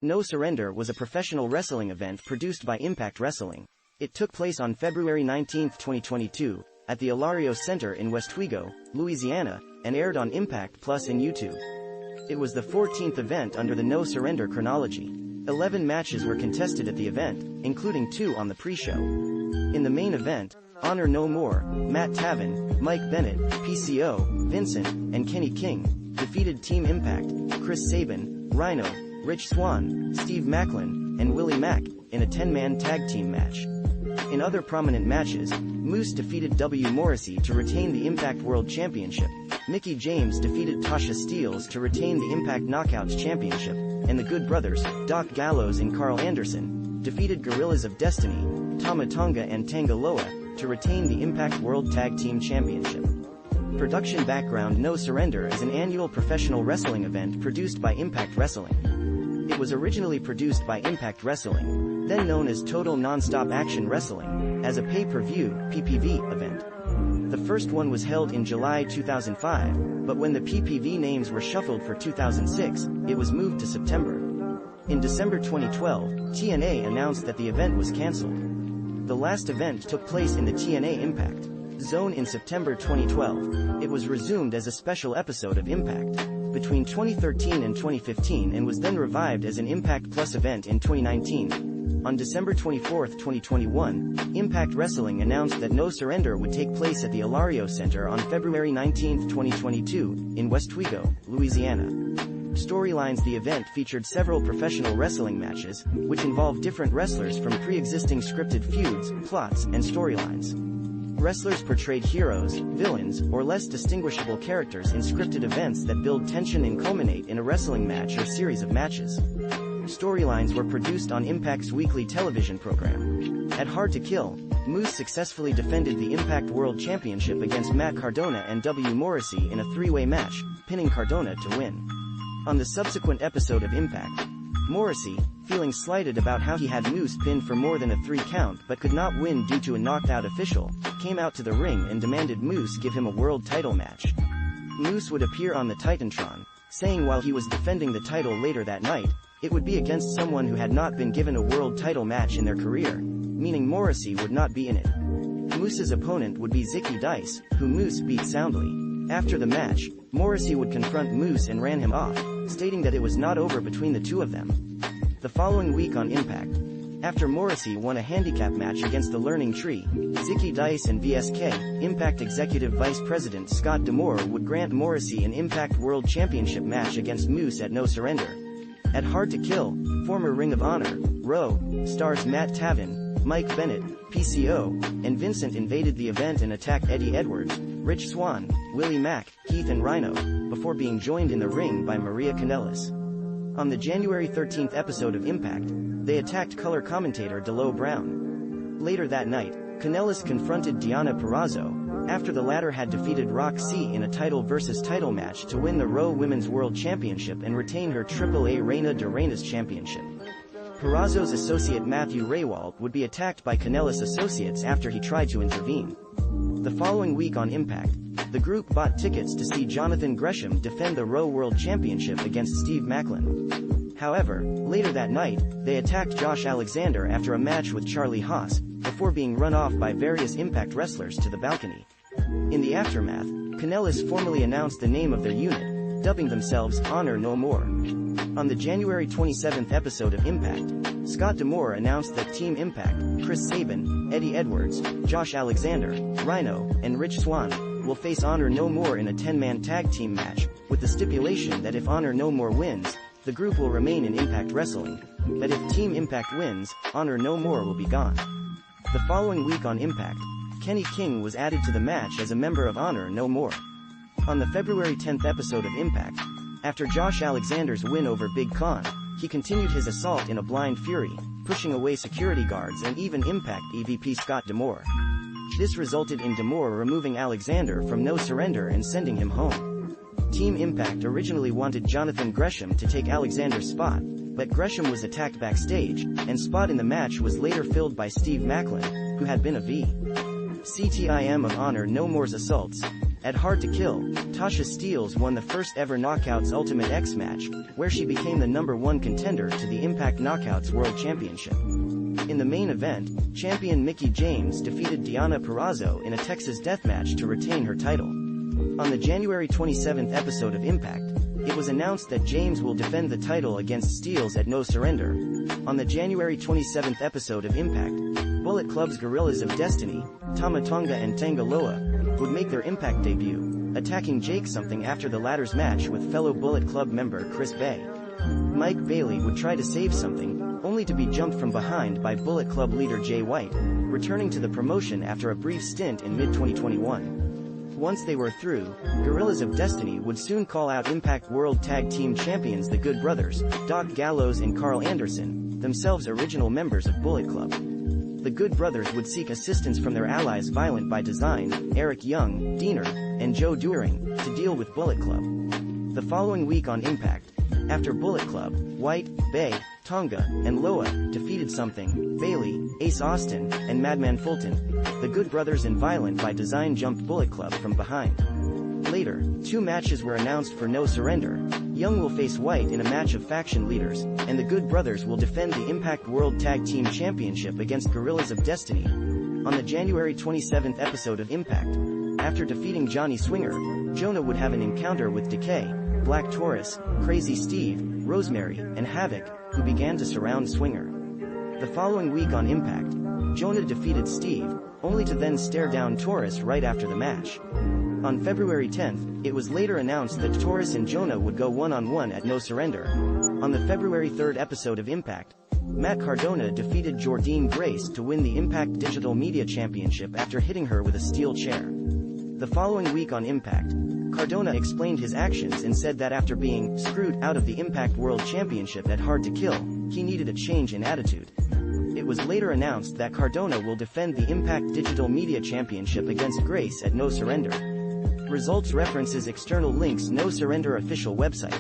No Surrender was a professional wrestling event produced by Impact Wrestling. It took place on February 19, 2022, at the Ilario Center in Westwego, Louisiana, and aired on Impact Plus and YouTube. It was the 14th event under the No Surrender chronology. 11 matches were contested at the event, including 2 on the pre-show. In the main event, Honor No More, Matt Taven, Mike Bennett, PCO, Vincent, and Kenny King defeated Team Impact, Chris Sabin, Rhino, Rich Swann, Steve Maclin, and Willie Mack in a 10-man tag team match. In other prominent matches, Moose defeated W. Morrissey to retain the Impact World Championship, Mickie James defeated Tasha Steelz to retain the Impact Knockouts Championship, and the Good Brothers, Doc Gallows and Carl Anderson, defeated Gorillas of Destiny, Tama Tonga and Tanga Loa, to retain the Impact World Tag Team Championship. Production background: No Surrender is an annual professional wrestling event produced by Impact Wrestling. It was originally produced by Impact Wrestling, then known as Total Nonstop Action Wrestling, as a pay-per-view (PPV) event. The first one was held in July 2005, but when the PPV names were shuffled for 2006, it was moved to September. In December 2012, TNA announced that the event was cancelled. The last event took place in the TNA Impact Zone in September 2012. It was resumed as a special episode of Impact between 2013 and 2015 and was then revived as an Impact Plus event in 2019. On December 24, 2021, Impact Wrestling announced that No Surrender would take place at the Ilario Center on February 19, 2022, in Westwego, Louisiana. Storylines: the event featured several professional wrestling matches, which involved different wrestlers from pre-existing scripted feuds, plots, and storylines. Wrestlers portrayed heroes, villains, or less distinguishable characters in scripted events that build tension and culminate in a wrestling match or series of matches. Storylines were produced on Impact's weekly television program. At Hard to Kill, Moose successfully defended the Impact World Championship against Matt Cardona and W. Morrissey in a 3-way match, pinning Cardona to win. On the subsequent episode of Impact, Morrissey, feeling slighted about how he had Moose pinned for more than a 3 count but could not win due to a knocked-out official, came out to the ring and demanded Moose give him a world title match. Moose would appear on the Titantron, saying while he was defending the title later that night, it would be against someone who had not been given a world title match in their career, meaning Morrissey would not be in it. Moose's opponent would be Zicky Dice, who Moose beat soundly. After the match, Morrissey would confront Moose and ran him off, stating that it was not over between the two of them. The following week on Impact, after Morrissey won a handicap match against the Learning Tree, Zicky Dice and VSK, Impact Executive Vice President Scott D'Amore would grant Morrissey an Impact World Championship match against Moose at No Surrender. At Hard to Kill, former Ring of Honor, ROW, stars Matt Taven, Mike Bennett, PCO, and Vincent invaded the event and attacked Eddie Edwards, Rich Swann, Willie Mack, Keith and Rhino, before being joined in the ring by Maria Kanellis. On the January 13th episode of Impact, they attacked color commentator D'Lo Brown. Later that night, Kanellis confronted Deonna Purrazzo, after the latter had defeated Roxy in a title versus title match to win the ROW Women's World Championship and retain her AAA Reina de Reinas Championship. Purrazzo's associate Matthew Raywald would be attacked by Kanellis associates after he tried to intervene. The following week on Impact, the group bought tickets to see Jonathan Gresham defend the ROW World Championship against Steve Maclin. However, later that night, they attacked Josh Alexander after a match with Charlie Haas, before being run off by various Impact wrestlers to the balcony. In the aftermath, Kanellis formally announced the name of their unit, dubbing themselves Honor No More. On the January 27th episode of Impact, Scott D'Amore announced that Team Impact, Chris Sabin, Eddie Edwards, Josh Alexander, Rhino, and Rich Swann will face Honor No More in a 10-man tag team match, with the stipulation that if Honor No More wins, the group will remain in Impact Wrestling, but if Team Impact wins, Honor No More will be gone. The following week on Impact, Kenny King was added to the match as a member of Honor No More. On the February 10th episode of Impact, after Josh Alexander's win over Big Con, he continued his assault in a blind fury, pushing away security guards and even Impact EVP Scott D'Amore. This resulted in D'Amore removing Alexander from No Surrender and sending him home. Team Impact originally wanted Jonathan Gresham to take Alexander's spot, but Gresham was attacked backstage, and spot in the match was later filled by Steve Maclin, who had been a VCTIM of Honor No More's assaults. At Hard to Kill, Tasha Steelz won the first ever Knockouts Ultimate X match, where she became the #1 contender to the Impact Knockouts World Championship. In the main event, champion Mickie James defeated Deonna Purrazzo in a Texas deathmatch to retain her title. On the January 27th episode of Impact, it was announced that James will defend the title against Steelz at No Surrender. On the January 27th episode of Impact, Bullet Club's Guerrillas of Destiny, Tama Tonga and Tanga Loa, would make their Impact debut, attacking Jake Something after the latter's match with fellow Bullet Club member Chris Bay. Mike Bailey would try to save Something, only to be jumped from behind by Bullet Club leader Jay White, returning to the promotion after a brief stint in mid-2021. Once they were through, Guerrillas of Destiny would soon call out Impact World Tag Team Champions the Good Brothers, Doc Gallows and Carl Anderson, themselves original members of Bullet Club. The Good Brothers would seek assistance from their allies Violent by Design, Eric Young, Diener, and Joe Doering, to deal with Bullet Club. The following week on Impact, after Bullet Club, White, Bay, Tonga, and Loa defeated Something, Bailey, Ace Austin, and Madman Fulton, the Good Brothers and Violent by Design jumped Bullet Club from behind. Later, 2 matches were announced for No Surrender. Young will face White in a match of faction leaders, and the Good Brothers will defend the Impact World Tag Team Championship against Guerrillas of Destiny. On the January 27th episode of Impact, after defeating Johnny Swinger, Jonah would have an encounter with Decay, Black Taurus, Crazy Steve, Rosemary, and Havoc, who began to surround Swinger. The following week on Impact, Jonah defeated Steve, only to then stare down Taurus right after the match. On February 10th, it was later announced that Taurus and Jonah would go one-on-one at No Surrender. On the February 3rd episode of Impact, Matt Cardona defeated Jordynne Grace to win the Impact Digital Media Championship after hitting her with a steel chair. The following week on Impact, Cardona explained his actions and said that after being screwed out of the Impact World Championship at Hard to Kill, he needed a change in attitude. It was later announced that Cardona will defend the Impact Digital Media Championship against Grace at No Surrender. Results references external links No Surrender official website.